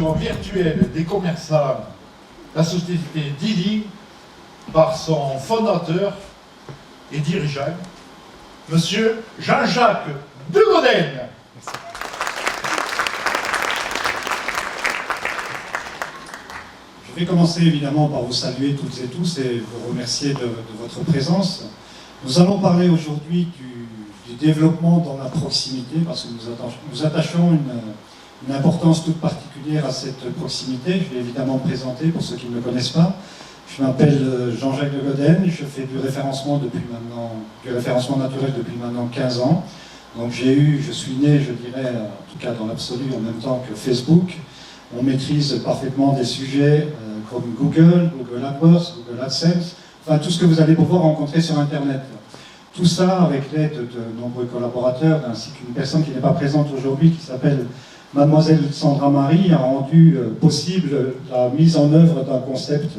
présentation virtuelle des commerçants, la société Dili, par son fondateur et dirigeant, Monsieur Jean-Jacques Degoden. Je vais commencer évidemment par vous saluer toutes et tous et vous remercier de votre présence. Nous allons parler aujourd'hui du développement dans la proximité parce que nous attachons une importance toute particulière à cette proximité. Je vais évidemment me présenter pour ceux qui ne me connaissent pas. Je m'appelle Jean-Jacques Degoden, je fais du référencement naturel depuis maintenant 15 ans. Donc je suis né, je dirais, en tout cas dans l'absolu, en même temps que Facebook. On maîtrise parfaitement des sujets comme Google, Google AdWords, Google AdSense, enfin tout ce que vous allez pouvoir rencontrer sur Internet. Tout ça avec l'aide de nombreux collaborateurs, ainsi qu'une personne qui n'est pas présente aujourd'hui, qui s'appelle Mademoiselle Sandra Marie, a rendu possible la mise en œuvre d'un concept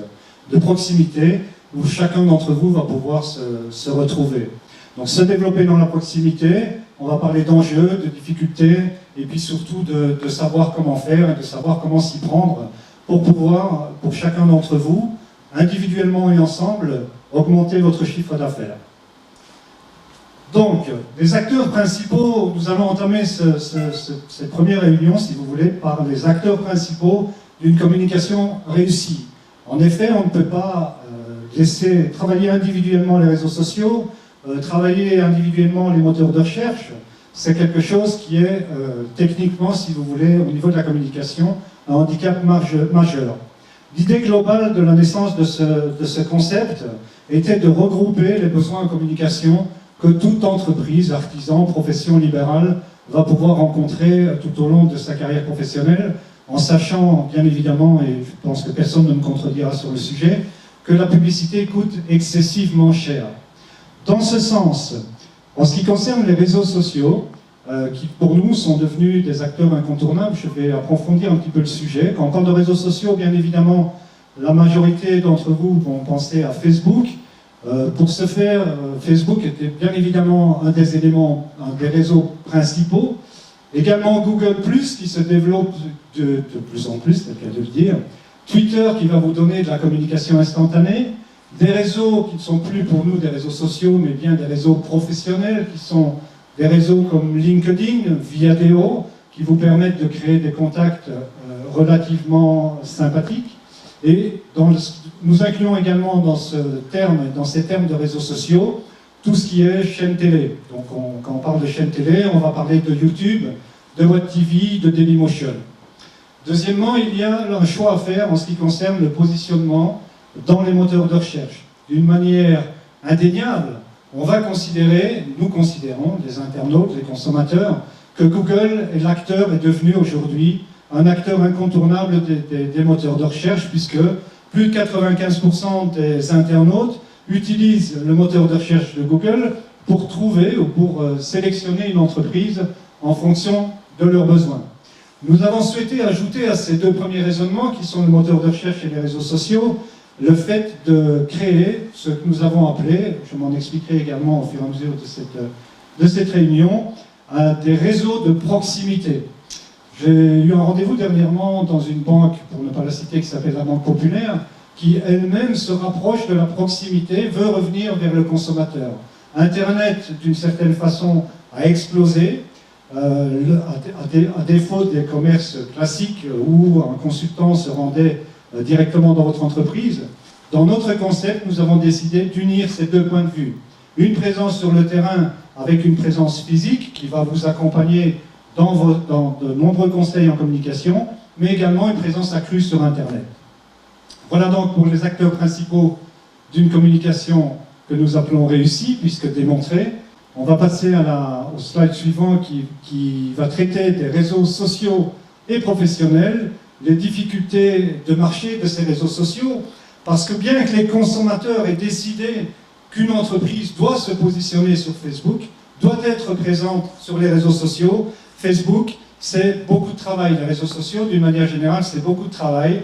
de proximité où chacun d'entre vous va pouvoir se retrouver. Donc se développer dans la proximité, on va parler d'enjeux, de difficultés, et puis surtout de savoir comment faire et de savoir comment s'y prendre pour pouvoir, pour chacun d'entre vous, individuellement et ensemble, augmenter votre chiffre d'affaires. Donc, les acteurs principaux, nous allons entamer cette première réunion, si vous voulez, par les acteurs principaux d'une communication réussie. En effet, on ne peut pas laisser travailler individuellement les réseaux sociaux, travailler individuellement les moteurs de recherche. C'est quelque chose qui est techniquement, si vous voulez, au niveau de la communication, un handicap majeur. L'idée globale de la naissance de ce concept était de regrouper les besoins en communication que toute entreprise, artisan, profession libérale va pouvoir rencontrer tout au long de sa carrière professionnelle, en sachant, bien évidemment, et je pense que personne ne me contredira sur le sujet, que la publicité coûte excessivement cher. Dans ce sens, en ce qui concerne les réseaux sociaux, qui pour nous sont devenus des acteurs incontournables, je vais approfondir un petit peu le sujet. Quand on parle de réseaux sociaux, bien évidemment, la majorité d'entre vous vont penser à Facebook. Pour ce faire, Facebook était bien évidemment un des éléments, un des réseaux principaux. Également Google+, qui se développe de plus en plus, c'est le cas de le dire. Twitter, qui va vous donner de la communication instantanée. Des réseaux qui ne sont plus pour nous des réseaux sociaux, mais bien des réseaux professionnels, qui sont des réseaux comme LinkedIn, Viadeo, qui vous permettent de créer des contacts relativement sympathiques. Et nous incluons également dans ces termes de réseaux sociaux, tout ce qui est chaîne télé. Donc quand on parle de chaîne télé, on va parler de YouTube, de Web TV, de Dailymotion. Deuxièmement, il y a un choix à faire en ce qui concerne le positionnement dans les moteurs de recherche. D'une manière indéniable, on va considérer, nous considérons, les internautes, les consommateurs, que Google est devenu aujourd'hui un acteur incontournable des moteurs de recherche, puisque plus de 95% des internautes utilisent le moteur de recherche de Google pour trouver ou pour sélectionner une entreprise en fonction de leurs besoins. Nous avons souhaité ajouter à ces deux premiers raisonnements, qui sont le moteur de recherche et les réseaux sociaux, le fait de créer ce que nous avons appelé, je m'en expliquerai également au fur et à mesure de cette réunion, des réseaux de proximité. J'ai eu un rendez-vous dernièrement dans une banque, pour ne pas la citer, qui s'appelle la Banque Populaire, qui elle-même se rapproche de la proximité, veut revenir vers le consommateur. Internet, d'une certaine façon, a explosé, à défaut des commerces classiques où un consultant se rendait directement dans votre entreprise. Dans notre concept, nous avons décidé d'unir ces deux points de vue. Une présence sur le terrain avec une présence physique qui va vous accompagner dans de nombreux conseils en communication, mais également une présence accrue sur Internet. Voilà donc pour les acteurs principaux d'une communication que nous appelons réussie, puisque démontrée. On va passer au slide suivant qui va traiter des réseaux sociaux et professionnels, les difficultés de marché de ces réseaux sociaux, parce que bien que les consommateurs aient décidé qu'une entreprise doit se positionner sur Facebook, doit être présente sur les réseaux sociaux, Facebook, c'est beaucoup de travail. Les réseaux sociaux, d'une manière générale, c'est beaucoup de travail,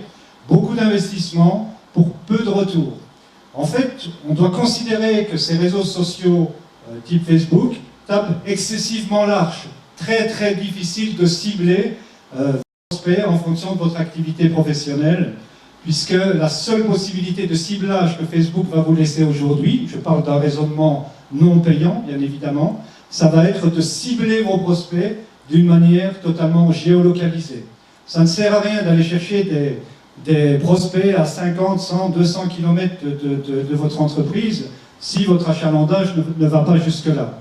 beaucoup d'investissement pour peu de retours. En fait, on doit considérer que ces réseaux sociaux type Facebook tapent excessivement large, très très difficile de cibler prospects en fonction de votre activité professionnelle, puisque la seule possibilité de ciblage que Facebook va vous laisser aujourd'hui, je parle d'un raisonnement non payant, bien évidemment, ça va être de cibler vos prospects d'une manière totalement géolocalisée. Ça ne sert à rien d'aller chercher des prospects à 50, 100, 200 km de votre entreprise si votre achalandage ne va pas jusque-là.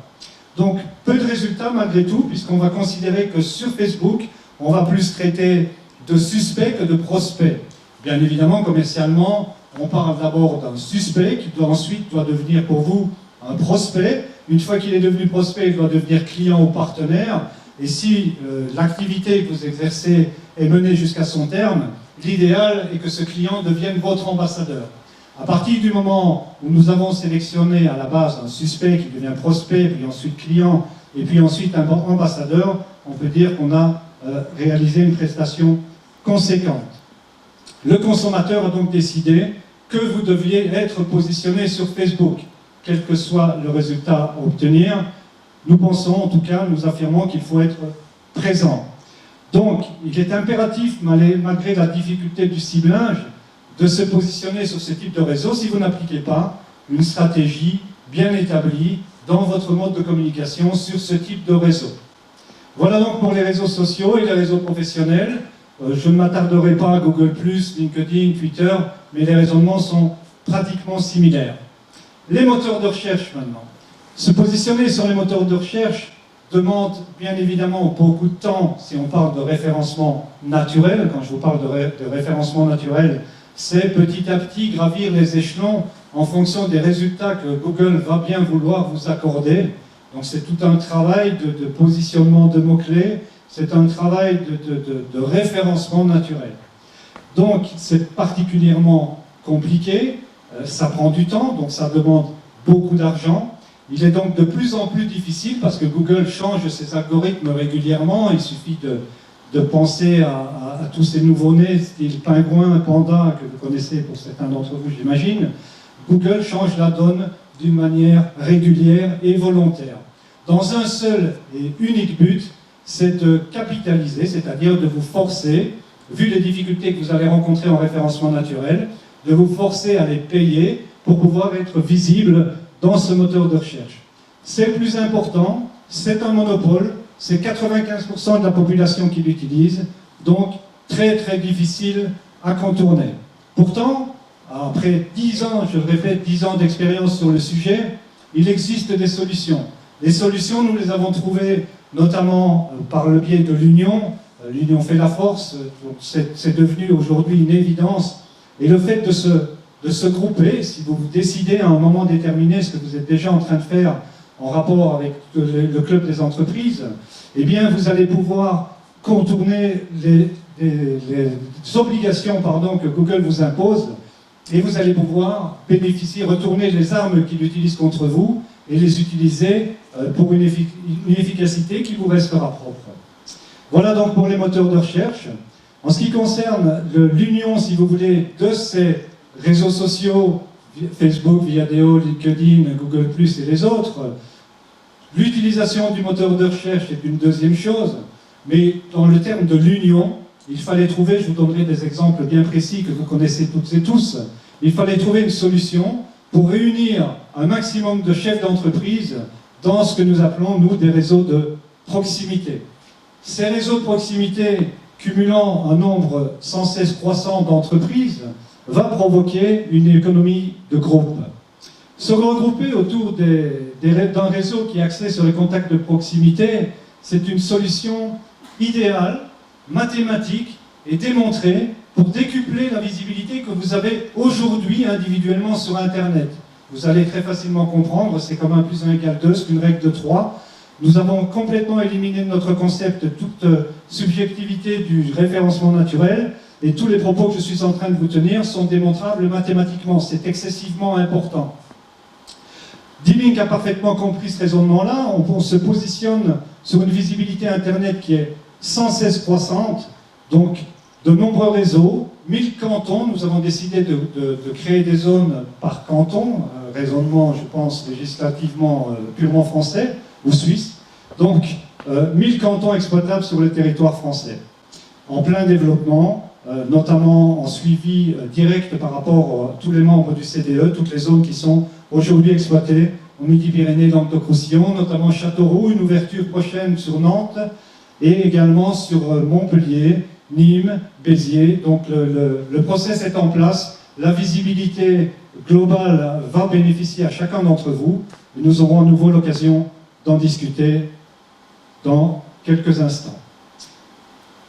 Donc, peu de résultats malgré tout, puisqu'on va considérer que sur Facebook, on va plus traiter de suspects que de prospects. Bien évidemment, commercialement, on parle d'abord d'un suspect qui ensuite doit devenir pour vous un prospect. Une fois qu'il est devenu prospect, il doit devenir client ou partenaire. Et si l'activité que vous exercez est menée jusqu'à son terme, l'idéal est que ce client devienne votre ambassadeur. À partir du moment où nous avons sélectionné à la base un suspect qui devient prospect, puis ensuite client, et puis ensuite un ambassadeur, on peut dire qu'on a réalisé une prestation conséquente. Le consommateur a donc décidé que vous deviez être positionné sur Facebook, quel que soit le résultat à obtenir. Nous pensons, en tout cas, nous affirmons qu'il faut être présent. Donc, il est impératif, malgré la difficulté du ciblage, de se positionner sur ce type de réseau si vous n'appliquez pas une stratégie bien établie dans votre mode de communication sur ce type de réseau. Voilà donc pour les réseaux sociaux et les réseaux professionnels. Je ne m'attarderai pas à Google+, LinkedIn, Twitter, mais les raisonnements sont pratiquement similaires. Les moteurs de recherche maintenant. Se positionner sur les moteurs de recherche demande bien évidemment beaucoup de temps si on parle de référencement naturel. Quand je vous parle de référencement naturel, c'est petit à petit gravir les échelons en fonction des résultats que Google va bien vouloir vous accorder. Donc c'est tout un travail de positionnement de mots-clés, c'est un travail de référencement naturel. Donc c'est particulièrement compliqué, ça prend du temps, donc ça demande beaucoup d'argent. Il est donc de plus en plus difficile parce que Google change ses algorithmes régulièrement. Il suffit de penser à tous ces nouveaux-nés, style pingouin, panda, que vous connaissez pour certains d'entre vous, j'imagine. Google change la donne d'une manière régulière et volontaire. Dans un seul et unique but, c'est de capitaliser, c'est-à-dire de vous forcer, vu les difficultés que vous allez rencontrer en référencement naturel, de vous forcer à les payer pour pouvoir être visible dans ce moteur de recherche. C'est le plus important, c'est un monopole, c'est 95% de la population qui l'utilise, donc très très difficile à contourner. Pourtant, après 10 ans, je le répète, 10 ans d'expérience sur le sujet, il existe des solutions. Les solutions, nous les avons trouvées notamment par le biais de l'union. L'union fait la force, c'est devenu aujourd'hui une évidence. Et le fait de se grouper, si vous décidez à un moment déterminé ce que vous êtes déjà en train de faire en rapport avec le club des entreprises, eh bien vous allez pouvoir contourner les obligations que Google vous impose et vous allez pouvoir bénéficier, retourner les armes qu'il utilise contre vous et les utiliser pour une efficacité qui vous restera propre. Voilà donc pour les moteurs de recherche. En ce qui concerne l'union, si vous voulez, de ces réseaux sociaux, Facebook, Viadeo, LinkedIn, Google+, et les autres, l'utilisation du moteur de recherche est une deuxième chose, mais dans le terme de l'union, il fallait trouver, je vous donnerai des exemples bien précis que vous connaissez toutes et tous, il fallait trouver une solution pour réunir un maximum de chefs d'entreprise dans ce que nous appelons, nous, des réseaux de proximité. Ces réseaux de proximité, cumulant un nombre sans cesse croissant d'entreprises, va provoquer une économie de groupe. Se regrouper autour d'un réseau qui est axé sur les contacts de proximité, c'est une solution idéale, mathématique et démontrée pour décupler la visibilité que vous avez aujourd'hui individuellement sur Internet. Vous allez très facilement comprendre, c'est comme 1 + 1 = 2, c'est une règle de 3. Nous avons complètement éliminé de notre concept toute subjectivité du référencement naturel et tous les propos que je suis en train de vous tenir sont démontrables mathématiquement. C'est excessivement important. D-Link a parfaitement compris ce raisonnement-là. On se positionne sur une visibilité Internet qui est sans cesse croissante, donc de nombreux réseaux, 1000 cantons. Nous avons décidé de créer des zones par canton, raisonnement, je pense, législativement purement français ou suisse. Donc, 1000 cantons exploitables sur le territoire français. en plein développement, notamment en suivi direct par rapport à tous les membres du CDE, toutes les zones qui sont aujourd'hui exploitées au Midi-Pyrénées, Languedoc-Roussillon, notamment Châteauroux, une ouverture prochaine sur Nantes et également sur Montpellier, Nîmes, Béziers. Donc le process est en place, la visibilité globale va bénéficier à chacun d'entre vous et nous aurons à nouveau l'occasion d'en discuter dans quelques instants.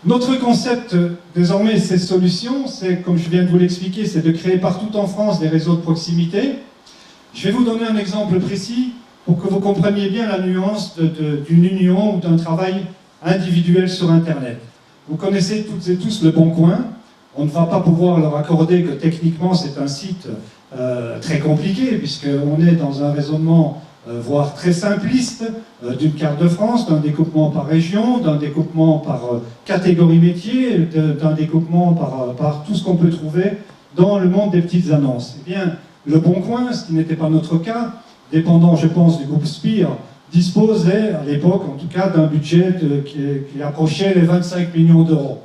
Notre concept, désormais, ces solutions, c'est, comme je viens de vous l'expliquer, c'est de créer partout en France des réseaux de proximité. Je vais vous donner un exemple précis pour que vous compreniez bien la nuance d'une union ou d'un travail individuel sur Internet. Vous connaissez toutes et tous Le Bon Coin. On ne va pas pouvoir leur accorder que techniquement c'est un site très compliqué, puisqu'on est dans un raisonnement voire très simpliste, d'une carte de France, d'un découpement par région, d'un découpement par catégorie métier, d'un découpement par tout ce qu'on peut trouver dans le monde des petites annonces. Eh bien, Le Bon Coin, ce qui n'était pas notre cas, dépendant, je pense, du groupe Spire, disposait, à l'époque en tout cas, d'un budget qui approchait les 25 millions d'euros.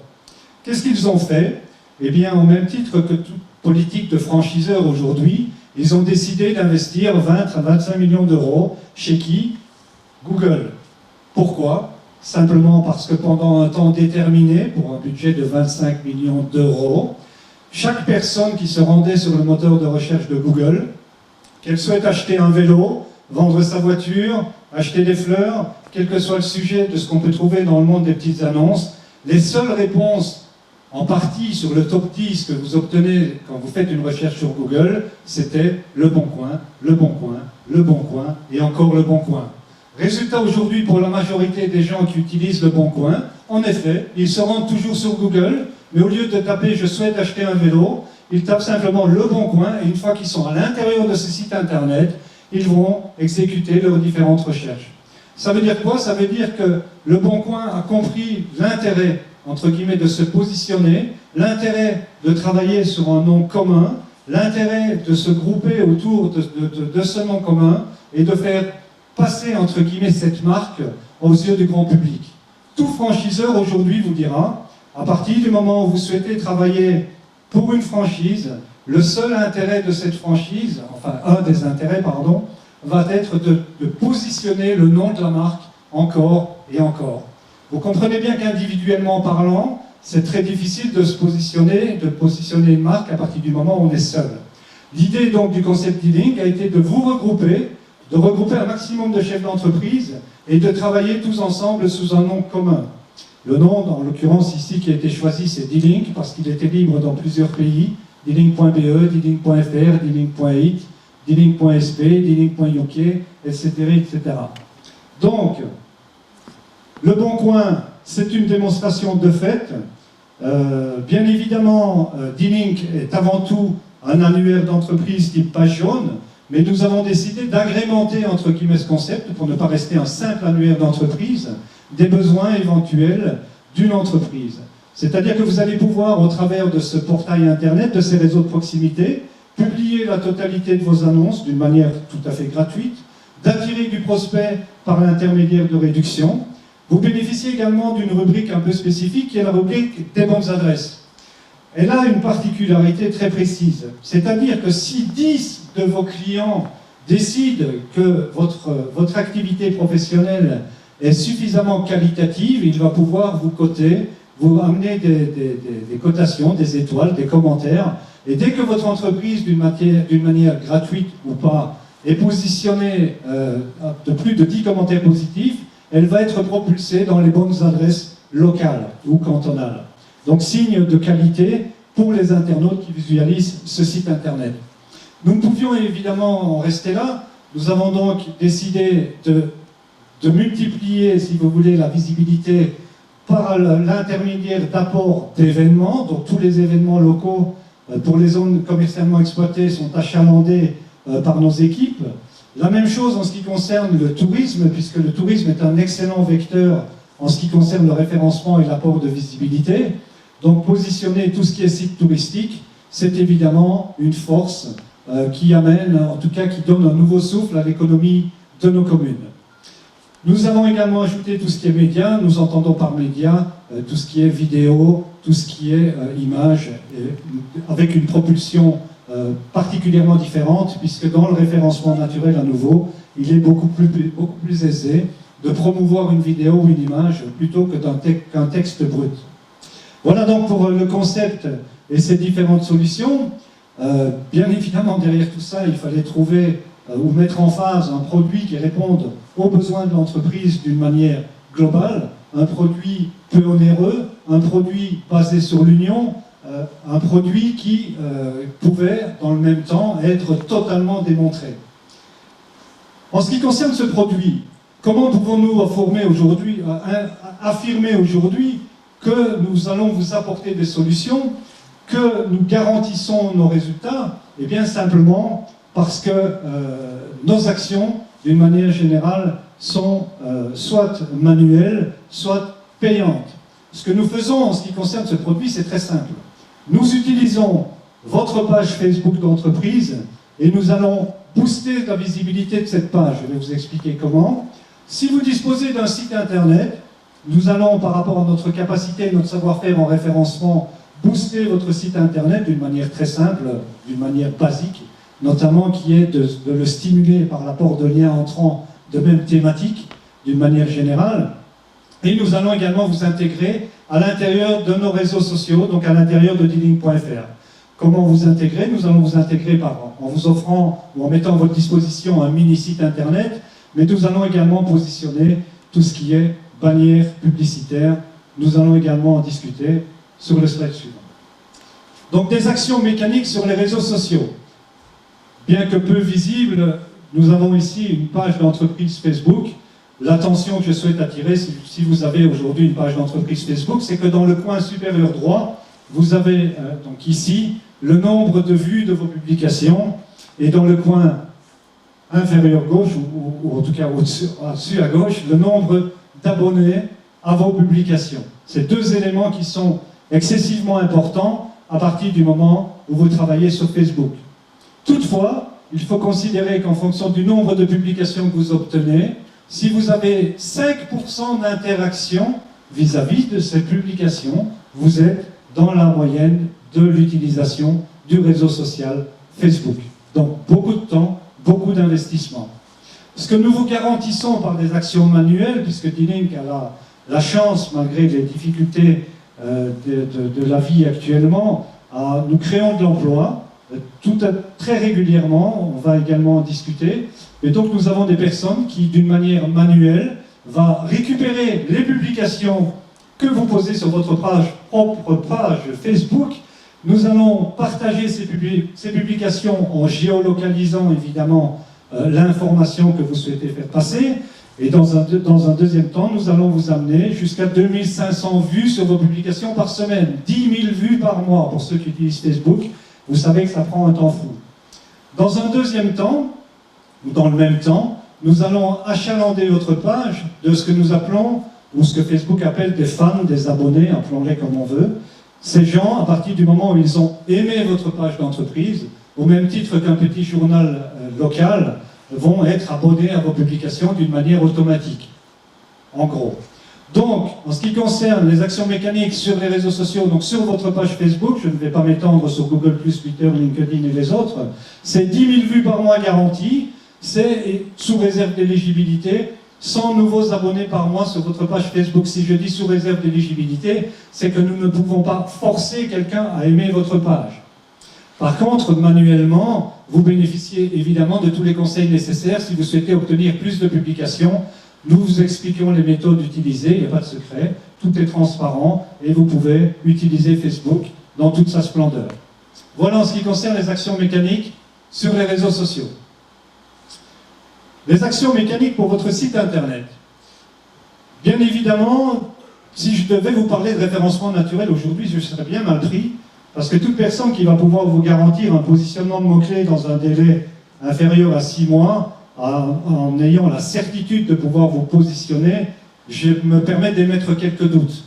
Qu'est-ce qu'ils ont fait? Eh bien, au même titre que toute politique de franchiseur aujourd'hui, ils ont décidé d'investir 20 à 25 millions d'euros chez qui? Google. Pourquoi? Simplement parce que pendant un temps déterminé, pour un budget de 25 millions d'euros, chaque personne qui se rendait sur le moteur de recherche de Google, qu'elle souhaite acheter un vélo, vendre sa voiture, acheter des fleurs, quel que soit le sujet de ce qu'on peut trouver dans le monde des petites annonces, les seules réponses en partie sur le top 10 que vous obtenez quand vous faites une recherche sur Google, c'était Le Bon Coin, Le Bon Coin, Le Bon Coin et encore Le Bon Coin. Résultat aujourd'hui pour la majorité des gens qui utilisent Le Bon Coin, en effet, ils se rendent toujours sur Google, mais au lieu de taper « je souhaite acheter un vélo », ils tapent simplement Le Bon Coin et une fois qu'ils sont à l'intérieur de ce site internet, ils vont exécuter leurs différentes recherches. Ça veut dire quoi? Ça veut dire que Le Bon Coin a compris l'intérêt entre guillemets, de se positionner, l'intérêt de travailler sur un nom commun, l'intérêt de se grouper autour de ce nom commun et de faire passer, entre guillemets, cette marque aux yeux du grand public. Tout franchiseur aujourd'hui vous dira, à partir du moment où vous souhaitez travailler pour une franchise, le seul intérêt de cette franchise, enfin un des intérêts, pardon, va être de positionner le nom de la marque encore et encore. Vous comprenez bien qu'individuellement parlant, c'est très difficile de positionner une marque à partir du moment où on est seul. L'idée donc du concept dealing a été de vous regrouper, de regrouper un maximum de chefs d'entreprise et de travailler tous ensemble sous un nom commun. Le nom, en l'occurrence ici, qui a été choisi, c'est D-Link, parce qu'il était libre dans plusieurs pays. D-Link.be, D-Link.fr, D-Link.it, D-Link.sb, D-Link.uk, etc., etc. Donc, Le Bon Coin, c'est une démonstration de fait. Bien évidemment, D-Link est avant tout un annuaire d'entreprise type page jaune, mais nous avons décidé d'agrémenter, entre guillemets, ce concept, pour ne pas rester un simple annuaire d'entreprise, des besoins éventuels d'une entreprise. C'est-à-dire que vous allez pouvoir, au travers de ce portail Internet, de ces réseaux de proximité, publier la totalité de vos annonces d'une manière tout à fait gratuite, d'attirer du prospect par l'intermédiaire de réduction. Vous bénéficiez également d'une rubrique un peu spécifique qui est la rubrique des bonnes adresses. Elle a une particularité très précise, c'est-à-dire que si 10 de vos clients décident que votre activité professionnelle est suffisamment qualitative, il va pouvoir vous coter, vous amener des cotations, des étoiles, des commentaires, et dès que votre entreprise, d'une manière gratuite ou pas, est positionnée de plus de 10 commentaires positifs, elle va être propulsée dans les bonnes adresses locales ou cantonales. Donc signe de qualité pour les internautes qui visualisent ce site internet. Nous ne pouvions évidemment en rester là. Nous avons donc décidé de multiplier, si vous voulez, la visibilité par l'intermédiaire d'apports d'événements. Donc tous les événements locaux pour les zones commercialement exploitées sont achalandés par nos équipes. La même chose en ce qui concerne le tourisme, puisque le tourisme est un excellent vecteur en ce qui concerne le référencement et l'apport de visibilité. Donc positionner tout ce qui est site touristique, c'est évidemment une force qui amène, en tout cas qui donne un nouveau souffle à l'économie de nos communes. Nous avons également ajouté tout ce qui est média. Nous entendons par média tout ce qui est vidéo, tout ce qui est image, avec une propulsion particulièrement différente, puisque dans le référencement naturel à nouveau, il est beaucoup plus aisé de promouvoir une vidéo ou une image plutôt qu'un texte brut. Voilà donc pour le concept et ses différentes solutions. Bien évidemment, derrière tout ça, il fallait trouver ou mettre en phase un produit qui réponde aux besoins de l'entreprise d'une manière globale, un produit peu onéreux, un produit basé sur l'union, un produit qui pouvait, dans le même temps, être totalement démontré. En ce qui concerne ce produit, comment pouvons-nous affirmer aujourd'hui que nous allons vous apporter des solutions, que nous garantissons nos résultats? Eh bien simplement parce que nos actions, d'une manière générale, sont soit manuelles, soit payantes. Ce que nous faisons en ce qui concerne ce produit, c'est très simple. Nous utilisons votre page Facebook d'entreprise et nous allons booster la visibilité de cette page. Je vais vous expliquer comment. Si vous disposez d'un site internet, nous allons, par rapport à notre capacité et notre savoir-faire en référencement, booster votre site internet d'une manière très simple, d'une manière basique, notamment qui est de le stimuler par l'apport de liens entrants de même thématique, d'une manière générale. Et nous allons également vous intégrer à l'intérieur de nos réseaux sociaux, donc à l'intérieur de D-Link.fr. Comment vous intégrer? Nous allons vous intégrer en vous offrant ou en mettant à votre disposition un mini-site internet, mais nous allons également positionner tout ce qui est bannière publicitaire. Nous allons également en discuter sur le slide suivant. Donc des actions mécaniques sur les réseaux sociaux. Bien que peu visibles, nous avons ici une page d'entreprise Facebook. L'attention que je souhaite attirer, si vous avez aujourd'hui une page d'entreprise Facebook, c'est que dans le coin supérieur droit, vous avez donc ici le nombre de vues de vos publications, et dans le coin inférieur gauche, ou en tout cas au-dessus à gauche, le nombre d'abonnés à vos publications. Ces deux éléments qui sont excessivement importants à partir du moment où vous travaillez sur Facebook. Toutefois, il faut considérer qu'en fonction du nombre de publications que vous obtenez, si vous avez 5% d'interaction vis-à-vis de ces publications, vous êtes dans la moyenne de l'utilisation du réseau social Facebook. Donc beaucoup de temps, beaucoup d'investissement. Ce que nous vous garantissons par des actions manuelles, puisque D-Link a la chance, malgré les difficultés de la vie actuellement, nous créons de l'emploi, très régulièrement, on va également en discuter, et donc nous avons des personnes qui, d'une manière manuelle, vont récupérer les publications que vous posez sur votre propre page Facebook. Nous allons partager ces publications en géolocalisant évidemment l'information que vous souhaitez faire passer. Et dans un deuxième temps, nous allons vous amener jusqu'à 2500 vues sur vos publications par semaine, 10 000 vues par mois pour ceux qui utilisent Facebook. Vous savez que ça prend un temps fou. Dans un deuxième temps, ou dans le même temps, nous allons achalander votre page de ce que nous appelons, ou ce que Facebook appelle des fans, des abonnés, appelons-les comme on veut. Ces gens, à partir du moment où ils ont aimé votre page d'entreprise, au même titre qu'un petit journal local, vont être abonnés à vos publications d'une manière automatique, en gros. Donc, en ce qui concerne les actions mécaniques sur les réseaux sociaux, donc sur votre page Facebook, je ne vais pas m'étendre sur Google+, Twitter, LinkedIn et les autres, c'est 10 000 vues par mois garanties, c'est sous réserve d'éligibilité, 100 nouveaux abonnés par mois sur votre page Facebook. Si je dis sous réserve d'éligibilité, c'est que nous ne pouvons pas forcer quelqu'un à aimer votre page. Par contre, manuellement, vous bénéficiez évidemment de tous les conseils nécessaires si vous souhaitez obtenir plus de publications. Nous vous expliquons les méthodes utilisées, il n'y a pas de secret, tout est transparent et vous pouvez utiliser Facebook dans toute sa splendeur. Voilà en ce qui concerne les actions mécaniques sur les réseaux sociaux. Les actions mécaniques pour votre site internet. Bien évidemment, si je devais vous parler de référencement naturel aujourd'hui, je serais bien mal pris, parce que toute personne qui va pouvoir vous garantir un positionnement de mots-clés dans un délai inférieur à 6 mois, en ayant la certitude de pouvoir vous positionner, je me permets d'émettre quelques doutes.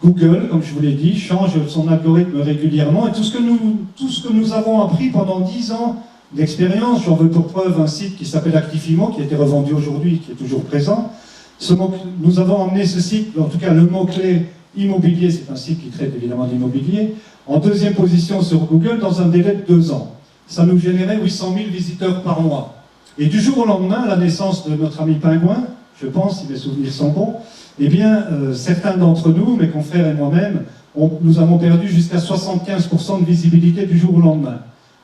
Google, comme je vous l'ai dit, change son algorithme régulièrement, et tout ce que nous avons appris pendant 10 ans d'expérience, j'en veux pour preuve un site qui s'appelle Actifimo, qui a été revendu aujourd'hui, qui est toujours présent, Nous avons emmené ce site, en tout cas le mot-clé immobilier, c'est un site qui traite évidemment d'immobilier, en deuxième position sur Google dans un délai de 2 ans. Ça nous générait 800 000 visiteurs par mois. Et du jour au lendemain, la naissance de notre ami Pingouin, je pense, si mes souvenirs sont bons, eh bien, certains d'entre nous, mes confrères et moi-même, nous avons perdu jusqu'à 75% de visibilité du jour au lendemain.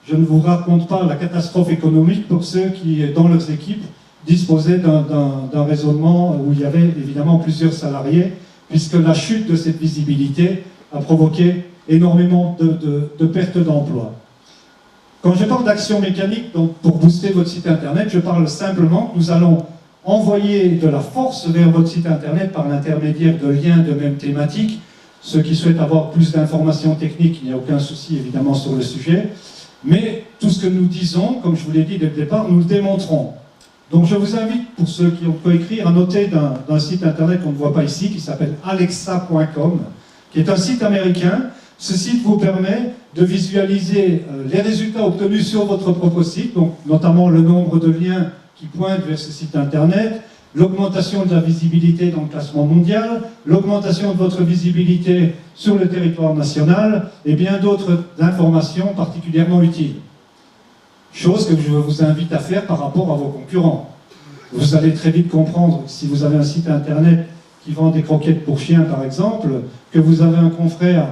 Je ne vous raconte pas la catastrophe économique pour ceux qui, dans leurs équipes, disposaient d'un raisonnement où il y avait évidemment plusieurs salariés, puisque la chute de cette visibilité a provoqué énormément de pertes d'emplois. Quand je parle d'action mécanique, donc pour booster votre site internet, je parle simplement que nous allons envoyer de la force vers votre site internet par l'intermédiaire de liens de même thématique. Ceux qui souhaitent avoir plus d'informations techniques, il n'y a aucun souci évidemment sur le sujet. Mais tout ce que nous disons, comme je vous l'ai dit dès le départ, nous le démontrons. Donc je vous invite, pour ceux qui ont pu écrire, à noter d'un site internet qu'on ne voit pas ici, qui s'appelle alexa.com, qui est un site américain. Ce site vous permet de visualiser les résultats obtenus sur votre propre site, donc notamment le nombre de liens qui pointent vers ce site internet, l'augmentation de la visibilité dans le classement mondial, l'augmentation de votre visibilité sur le territoire national et bien d'autres informations particulièrement utiles. Chose que je vous invite à faire par rapport à vos concurrents. Vous allez très vite comprendre, si vous avez un site internet qui vend des croquettes pour chiens par exemple, que vous avez un confrère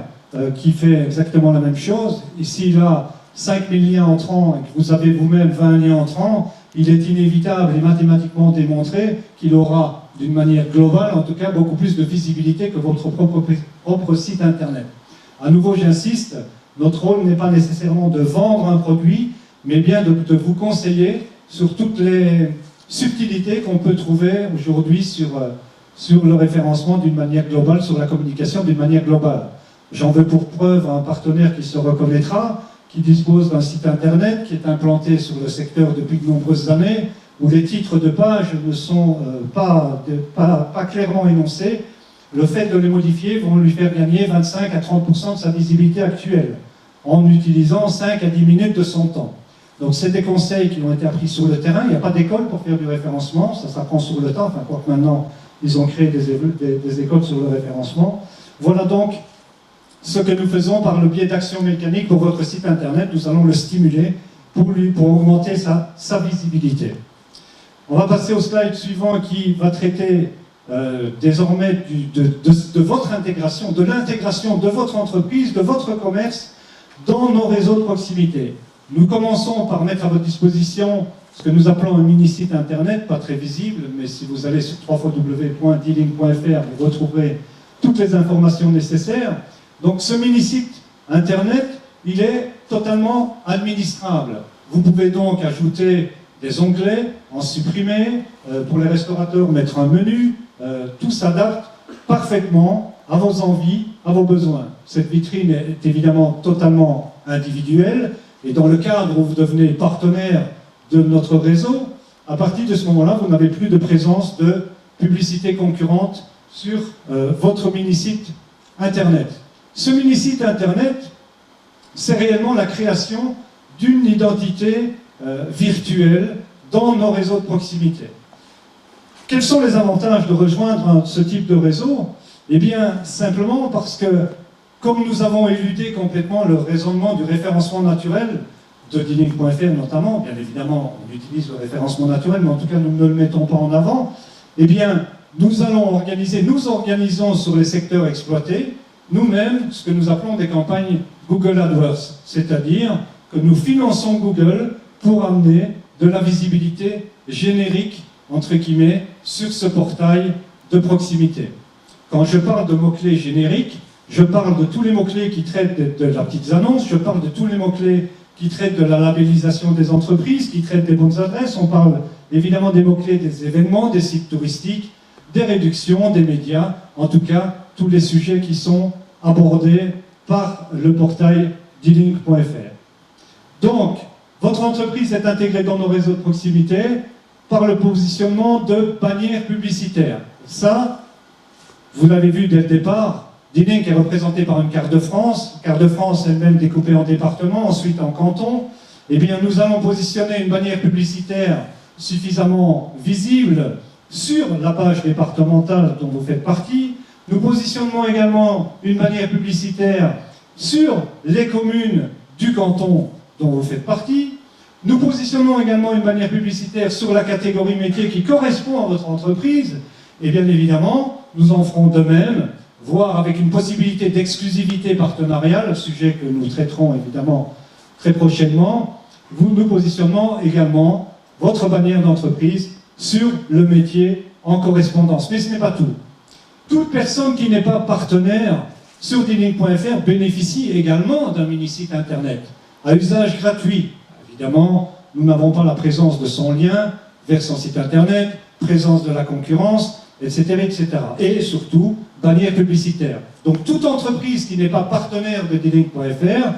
qui fait exactement la même chose, et s'il a 5000 liens entrants et que vous avez vous-même 20 liens entrants, il est inévitable et mathématiquement démontré qu'il aura, d'une manière globale, en tout cas, beaucoup plus de visibilité que votre propre site internet. À nouveau, j'insiste, notre rôle n'est pas nécessairement de vendre un produit, mais bien de vous conseiller sur toutes les subtilités qu'on peut trouver aujourd'hui sur le référencement d'une manière globale, sur la communication d'une manière globale. J'en veux pour preuve un partenaire qui se reconnaîtra, qui dispose d'un site internet qui est implanté sur le secteur depuis de nombreuses années, où les titres de page ne sont pas clairement énoncés. Le fait de les modifier vont lui faire gagner 25 à 30% de sa visibilité actuelle, en utilisant 5 à 10 minutes de son temps. Donc c'est des conseils qui ont été appris sur le terrain. Il n'y a pas d'école pour faire du référencement, ça s'apprend sur le temps, enfin quoi que maintenant ils ont créé des écoles sur le référencement. Voilà donc ce que nous faisons par le biais d'actions mécaniques pour votre site internet. Nous allons le stimuler pour augmenter sa visibilité. On va passer au slide suivant qui va traiter désormais de votre intégration, de l'intégration de votre entreprise, de votre commerce dans nos réseaux de proximité. Nous commençons par mettre à votre disposition ce que nous appelons un mini-site internet, pas très visible, mais si vous allez sur www.dealing.fr, vous retrouverez toutes les informations nécessaires. Donc ce mini-site internet, il est totalement administrable. Vous pouvez donc ajouter des onglets, en supprimer, pour les restaurateurs mettre un menu, tout s'adapte parfaitement à vos envies, à vos besoins. Cette vitrine est évidemment totalement individuelle, et dans le cadre où vous devenez partenaire de notre réseau, à partir de ce moment-là, vous n'avez plus de présence de publicité concurrente sur votre mini-site internet. Ce mini-site internet, c'est réellement la création d'une identité virtuelle dans nos réseaux de proximité. Quels sont les avantages de rejoindre ce type de réseau? Eh bien, simplement parce que, comme nous avons éludé complètement le raisonnement du référencement naturel, de Dealing.fr notamment, bien évidemment, on utilise le référencement naturel, mais en tout cas, nous ne le mettons pas en avant, eh bien, nous organisons sur les secteurs exploités, nous-mêmes, ce que nous appelons des campagnes Google AdWords, c'est-à-dire que nous finançons Google pour amener de la visibilité générique, entre guillemets, sur ce portail de proximité. Quand je parle de mots-clés génériques, je parle de tous les mots-clés qui traitent de la petite annonce, je parle de tous les mots-clés qui traitent de la labellisation des entreprises, qui traitent des bonnes adresses, on parle évidemment des mots-clés des événements, des sites touristiques, des réductions, des médias, en tout cas, tous les sujets qui sont abordés par le portail Dealing.fr. Donc, votre entreprise est intégrée dans nos réseaux de proximité par le positionnement de bannières publicitaires. Ça, vous l'avez vu dès le départ, Dealing est représenté par une carte de France elle-même découpée en départements, ensuite en cantons. Eh bien, nous allons positionner une bannière publicitaire suffisamment visible sur la page départementale dont vous faites partie. Nous positionnons également une bannière publicitaire sur les communes du canton dont vous faites partie. Nous positionnons également une bannière publicitaire sur la catégorie métier qui correspond à votre entreprise. Et bien évidemment, nous en ferons de même, voire avec une possibilité d'exclusivité partenariale, sujet que nous traiterons évidemment très prochainement. Nous positionnons également votre bannière d'entreprise sur le métier en correspondance. Mais ce n'est pas tout. Toute personne qui n'est pas partenaire sur D-Link.fr bénéficie également d'un mini-site internet à usage gratuit. Évidemment, nous n'avons pas la présence de son lien vers son site internet, présence de la concurrence, etc., etc. Et surtout, bannière publicitaire. Donc toute entreprise qui n'est pas partenaire de D-Link.fr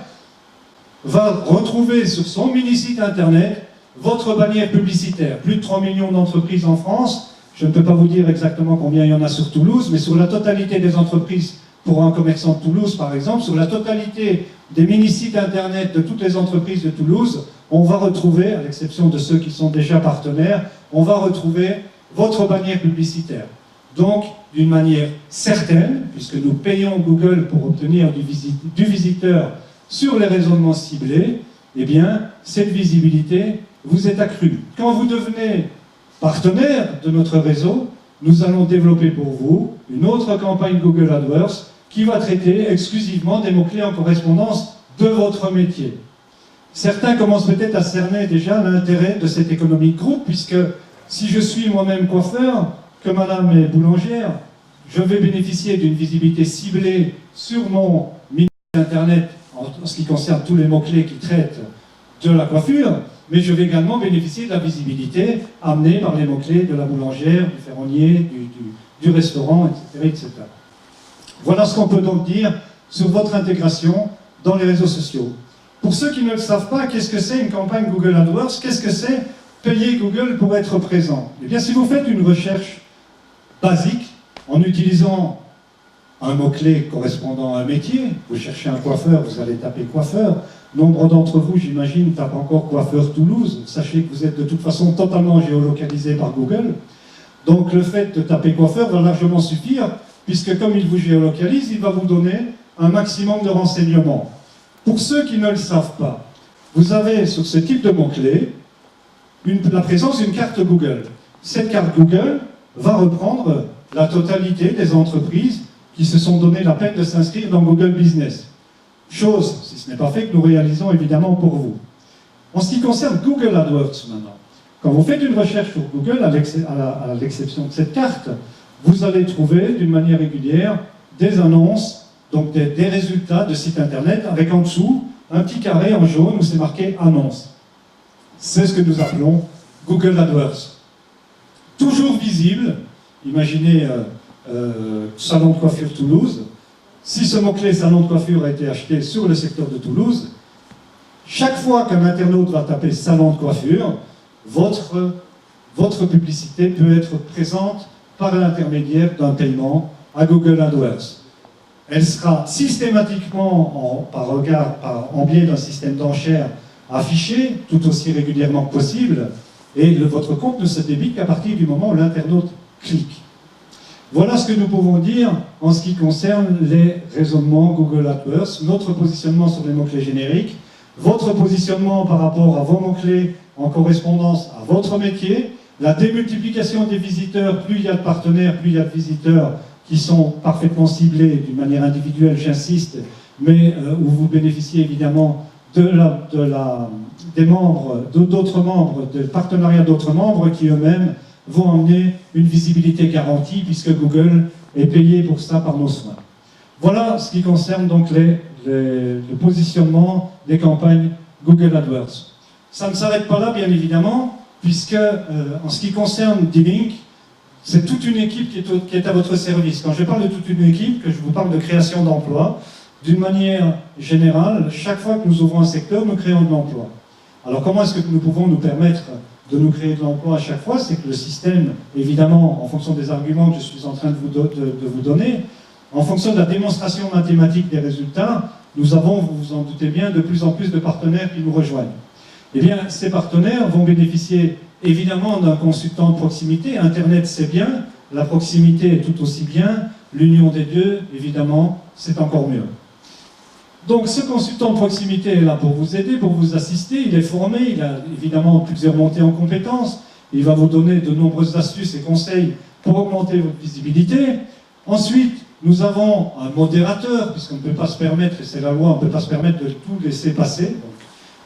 va retrouver sur son mini-site internet votre bannière publicitaire. Plus de 3 millions d'entreprises en France. Je ne peux pas vous dire exactement combien il y en a sur Toulouse, mais sur la totalité des entreprises, pour un commerçant de Toulouse par exemple, sur la totalité des mini-sites internet de toutes les entreprises de Toulouse, on va retrouver, à l'exception de ceux qui sont déjà partenaires, on va retrouver votre bannière publicitaire. Donc, d'une manière certaine, puisque nous payons Google pour obtenir du visiteur sur les raisonnements ciblés, eh bien, cette visibilité vous est accrue. Quand vous devenez partenaire de notre réseau, nous allons développer pour vous une autre campagne Google AdWords qui va traiter exclusivement des mots-clés en correspondance de votre métier. Certains commencent peut-être à cerner déjà l'intérêt de cette économie de groupe, puisque si je suis moi-même coiffeur, que madame est boulangère, je vais bénéficier d'une visibilité ciblée sur mon mini internet en ce qui concerne tous les mots-clés qui traitent de la coiffure, mais je vais également bénéficier de la visibilité amenée par les mots-clés de la boulangère, du ferronnier, du restaurant, etc., etc. Voilà ce qu'on peut donc dire sur votre intégration dans les réseaux sociaux. Pour ceux qui ne le savent pas, qu'est-ce que c'est une campagne Google AdWords? Qu'est-ce que c'est payer Google pour être présent? Eh bien, si vous faites une recherche basique, en utilisant un mot-clé correspondant à un métier, vous cherchez un coiffeur, vous allez taper coiffeur. Nombre d'entre vous, j'imagine, tapent encore coiffeur Toulouse. Sachez que vous êtes de toute façon totalement géolocalisé par Google. Donc le fait de taper coiffeur va largement suffire, puisque comme il vous géolocalise, il va vous donner un maximum de renseignements. Pour ceux qui ne le savent pas, vous avez sur ce type de mots-clés la présence d'une carte Google. Cette carte Google va reprendre la totalité des entreprises qui se sont donné la peine de s'inscrire dans Google Business. Chose, si ce n'est pas fait, que nous réalisons évidemment pour vous. En ce qui concerne Google AdWords maintenant, quand vous faites une recherche sur Google, à l'exception de cette carte, vous allez trouver d'une manière régulière des annonces, donc des résultats de sites internet, avec en dessous un petit carré en jaune où c'est marqué annonce. C'est ce que nous appelons Google AdWords. Toujours visible, imaginez salon de coiffure Toulouse. Si ce mot-clé salon de coiffure a été acheté sur le secteur de Toulouse, chaque fois qu'un internaute va taper salon de coiffure, votre publicité peut être présente par l'intermédiaire d'un paiement à Google AdWords. Elle sera systématiquement, en biais d'un système d'enchères, affichée tout aussi régulièrement que possible, et votre compte ne se débite qu'à partir du moment où l'internaute clique. Voilà ce que nous pouvons dire en ce qui concerne les raisonnements Google AdWords, notre positionnement sur les mots-clés génériques, votre positionnement par rapport à vos mots-clés en correspondance à votre métier, la démultiplication des visiteurs, plus il y a de partenaires, plus il y a de visiteurs qui sont parfaitement ciblés d'une manière individuelle, j'insiste, mais où vous bénéficiez évidemment des membres, d'autres membres, des partenariats d'autres membres qui eux-mêmes vont emmener une visibilité garantie puisque Google est payé pour ça par nos soins. Voilà ce qui concerne donc le positionnement des campagnes Google AdWords. Ça ne s'arrête pas là, bien évidemment, puisque en ce qui concerne D-Link, c'est toute une équipe qui est à votre service. Quand je parle de toute une équipe, que je vous parle de création d'emplois, d'une manière générale, chaque fois que nous ouvrons un secteur, nous créons de l'emploi. Alors comment est-ce que nous pouvons nous permettre de nous créer de l'emploi à chaque fois? C'est que le système, évidemment, en fonction des arguments que je suis en train de vous donner, en fonction de la démonstration mathématique des résultats, nous avons, vous vous en doutez bien, de plus en plus de partenaires qui nous rejoignent. Eh bien, ces partenaires vont bénéficier évidemment d'un consultant de proximité. Internet, c'est bien, la proximité est tout aussi bien, l'union des deux, évidemment, c'est encore mieux. Donc ce consultant de proximité est là pour vous aider, pour vous assister, il est formé, il a évidemment plusieurs montées en compétences, il va vous donner de nombreuses astuces et conseils pour augmenter votre visibilité. Ensuite, nous avons un modérateur, puisqu'on ne peut pas se permettre, et c'est la loi, on ne peut pas se permettre de tout laisser passer.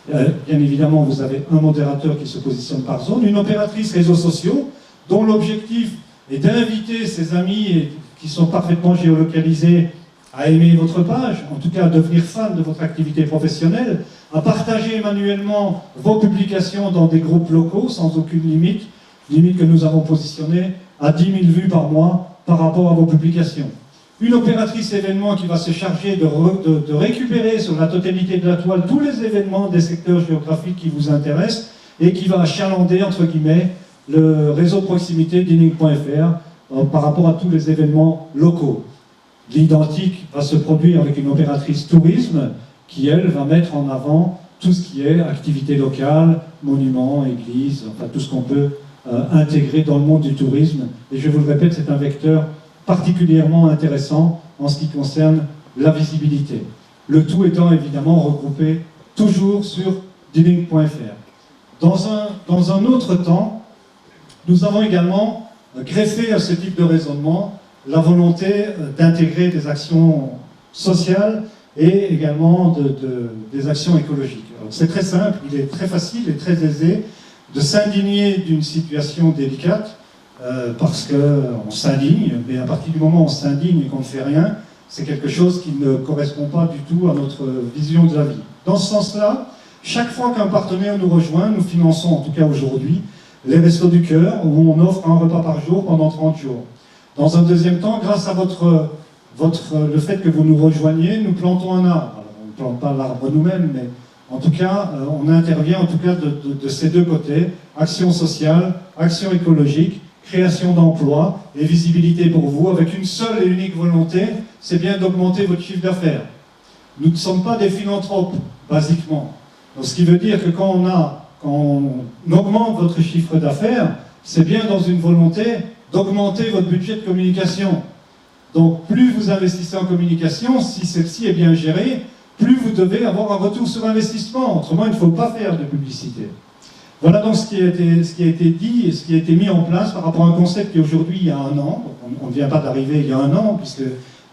Donc, bien évidemment, vous avez un modérateur qui se positionne par zone, une opératrice réseaux sociaux, dont l'objectif est d'inviter ses amis qui sont parfaitement géolocalisés à aimer votre page, en tout cas à devenir fan de votre activité professionnelle, à partager manuellement vos publications dans des groupes locaux sans aucune limite que nous avons positionnée à 10 000 vues par mois par rapport à vos publications. Une opératrice événement qui va se charger de récupérer sur la totalité de la toile tous les événements des secteurs géographiques qui vous intéressent et qui va achalander, entre guillemets, le réseau de proximité d'Inning.fr par rapport à tous les événements locaux. L'identique va se produire avec une opératrice tourisme qui, elle, va mettre en avant tout ce qui est activité locale, monuments, églises, enfin tout ce qu'on peut intégrer dans le monde du tourisme. Et je vous le répète, c'est un vecteur particulièrement intéressant en ce qui concerne la visibilité. Le tout étant évidemment regroupé toujours sur Dinning.fr. Dans un autre temps, nous avons également greffé à ce type de raisonnement la volonté d'intégrer des actions sociales et également des actions écologiques. C'est très simple, il est très facile et très aisé de s'indigner d'une situation délicate parce qu'on s'indigne, mais à partir du moment où on s'indigne et qu'on ne fait rien, c'est quelque chose qui ne correspond pas du tout à notre vision de la vie. Dans ce sens-là, chaque fois qu'un partenaire nous rejoint, nous finançons, en tout cas aujourd'hui, les Restos du Cœur, où on offre un repas par jour pendant 30 jours. Dans un deuxième temps, grâce à le fait que vous nous rejoigniez, nous plantons un arbre. Alors, on ne plante pas l'arbre nous-mêmes, mais en tout cas, on intervient en tout cas de ces deux côtés, action sociale, action écologique, création d'emplois et visibilité pour vous, avec une seule et unique volonté, c'est bien d'augmenter votre chiffre d'affaires. Nous ne sommes pas des philanthropes, basiquement. Donc, ce qui veut dire que quand on augmente votre chiffre d'affaires, c'est bien dans une volonté d'augmenter votre budget de communication. Donc, plus vous investissez en communication, si celle-ci est bien gérée, plus vous devez avoir un retour sur investissement. Autrement, il ne faut pas faire de publicité. Voilà donc ce qui a été dit et ce qui a été mis en place par rapport à un concept qui aujourd'hui, il y a un an, on ne vient pas d'arriver il y a un an, puisque,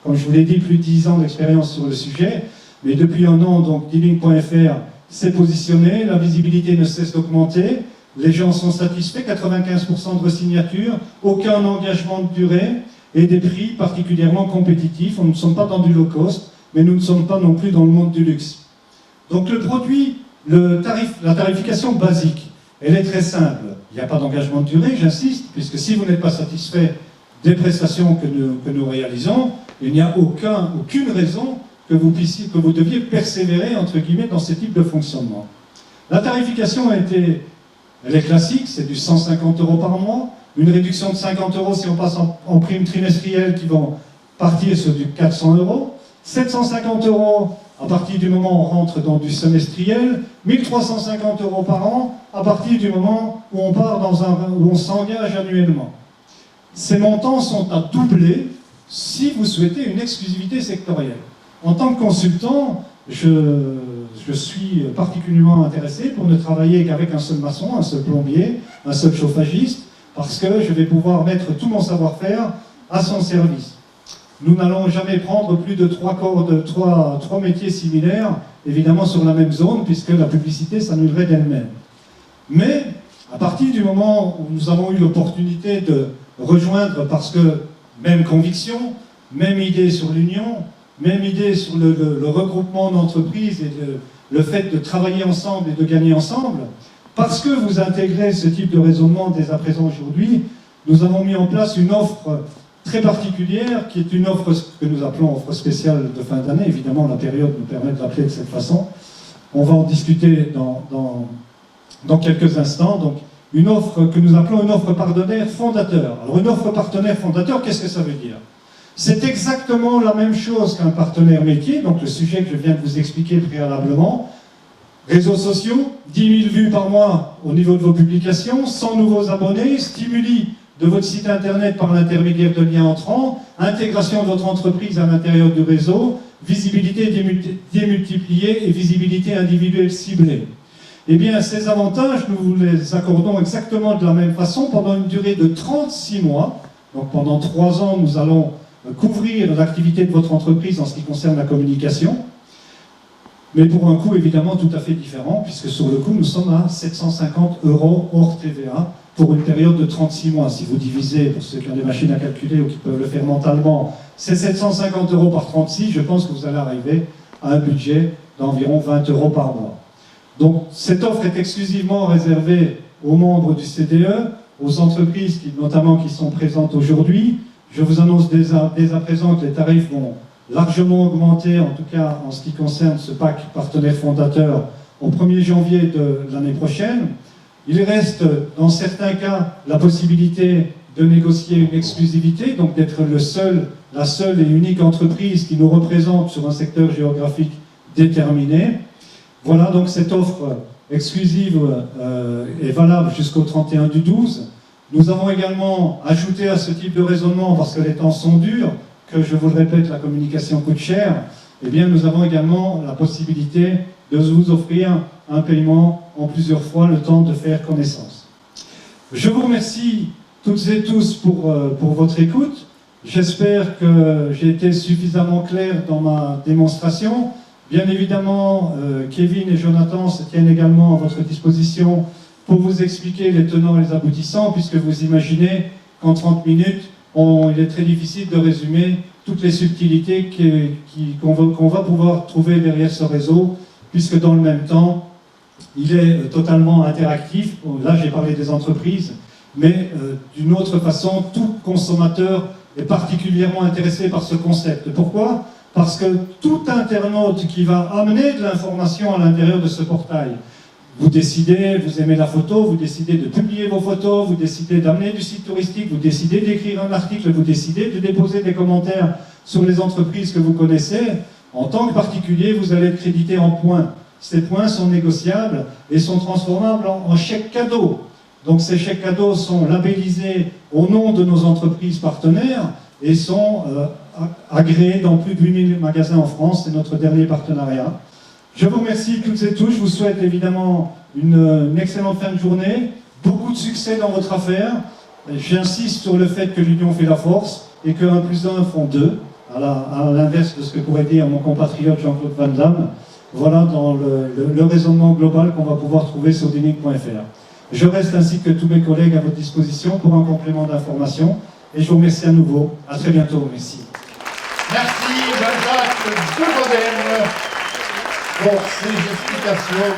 comme je vous l'ai dit, plus de 10 ans d'expérience sur le sujet, mais depuis un an, donc, Dinning.fr s'est positionné, la visibilité ne cesse d'augmenter, les gens sont satisfaits, 95% de re-signatures, aucun engagement de durée et des prix particulièrement compétitifs. Nous ne sommes pas dans du low cost, mais nous ne sommes pas non plus dans le monde du luxe. Donc le produit, la tarification basique, elle est très simple. Il n'y a pas d'engagement de durée, j'insiste, puisque si vous n'êtes pas satisfait des prestations que nous réalisons, il n'y a aucune raison que vous deviez persévérer, entre guillemets, dans ce type de fonctionnement. La tarification elle est classique, c'est du 150 € par mois, une réduction de 50 € si on passe en prime trimestrielle qui vont partir sur du 400 €, 750 € à partir du moment où on rentre dans du semestriel, 1350 € par an à partir du moment où on s'engage annuellement. Ces montants sont à doubler si vous souhaitez une exclusivité sectorielle. En tant que consultant, je suis particulièrement intéressé pour ne travailler qu'avec un seul maçon, un seul plombier, un seul chauffagiste, parce que je vais pouvoir mettre tout mon savoir-faire à son service. Nous n'allons jamais prendre plus de trois métiers similaires, évidemment sur la même zone, puisque la publicité s'annulerait d'elle-même. Mais, à partir du moment où nous avons eu l'opportunité de rejoindre, parce que même conviction, même idée sur l'union, même idée sur le regroupement d'entreprises et le fait de travailler ensemble et de gagner ensemble, parce que vous intégrez ce type de raisonnement dès à présent aujourd'hui, nous avons mis en place une offre très particulière, qui est une offre que nous appelons offre spéciale de fin d'année. Évidemment, la période nous permet de l'appeler de cette façon. On va en discuter dans quelques instants. Donc, une offre que nous appelons une offre partenaire fondateur. Alors, une offre partenaire fondateur, qu'est-ce que ça veut dire? C'est exactement la même chose qu'un partenaire métier, donc le sujet que je viens de vous expliquer préalablement, Réseaux sociaux, 10 000 vues par mois au niveau de vos publications, 100 nouveaux abonnés, stimuli de votre site internet par l'intermédiaire de liens entrants, intégration de votre entreprise à l'intérieur du réseau, visibilité démultipliée et visibilité individuelle ciblée. Eh bien, ces avantages, nous vous les accordons exactement de la même façon pendant une durée de 36 mois. Donc pendant 3 ans, nous allons couvrir l'activité de votre entreprise en ce qui concerne la communication, mais pour un coût évidemment tout à fait différent, puisque sur le coup, nous sommes à 750 € hors TVA pour une période de 36 mois. Si vous divisez, pour ceux qui ont des machines à calculer ou qui peuvent le faire mentalement, c'est 750 € par 36, je pense que vous allez arriver à un budget d'environ 20 € par mois. Donc cette offre est exclusivement réservée aux membres du CDE, aux entreprises notamment qui sont présentes aujourd'hui. Je vous annonce dès à présent que les tarifs vont largement augmenter, en tout cas en ce qui concerne ce pack partenaire fondateur, au 1er janvier de l'année prochaine. Il reste, dans certains cas, la possibilité de négocier une exclusivité, donc d'être la seule et unique entreprise qui nous représente sur un secteur géographique déterminé. Voilà, donc cette offre exclusive est valable jusqu'au 31/12. Nous avons également ajouté à ce type de raisonnement, parce que les temps sont durs, que je vous le répète, la communication coûte cher, eh bien nous avons également la possibilité de vous offrir un paiement en plusieurs fois le temps de faire connaissance. Je vous remercie toutes et tous pour votre écoute. J'espère que j'ai été suffisamment clair dans ma démonstration. Bien évidemment, Kevin et Jonathan se tiennent également à votre disposition pour vous expliquer les tenants et les aboutissants, puisque vous imaginez qu'en 30 minutes, il est très difficile de résumer toutes les subtilités qu'on va pouvoir trouver derrière ce réseau, puisque dans le même temps, il est totalement interactif. Là, j'ai parlé des entreprises, mais d'une autre façon, tout consommateur est particulièrement intéressé par ce concept. Pourquoi ? Parce que tout internaute qui va amener de l'information à l'intérieur de ce portail, vous décidez, vous aimez la photo, vous décidez de publier vos photos, vous décidez d'amener du site touristique, vous décidez d'écrire un article, vous décidez de déposer des commentaires sur les entreprises que vous connaissez, en tant que particulier, vous allez être crédité en points. Ces points sont négociables et sont transformables en chèques cadeaux. Donc ces chèques cadeaux sont labellisés au nom de nos entreprises partenaires et sont agréés dans plus de 8000 magasins en France. C'est notre dernier partenariat. Je vous remercie toutes et tous. Je vous souhaite évidemment une excellente fin de journée, beaucoup de succès dans votre affaire. J'insiste sur le fait que l'union fait la force et que 1 + 1 font 2, à l'inverse de ce que pourrait dire mon compatriote Jean-Claude Van Damme. Voilà dans le raisonnement global qu'on va pouvoir trouver sur dynamic.fr. Je reste ainsi que tous mes collègues à votre disposition pour un complément d'information et je vous remercie à nouveau. À très bientôt. Merci. Merci Jean-Jacques Devaudel pour ces explications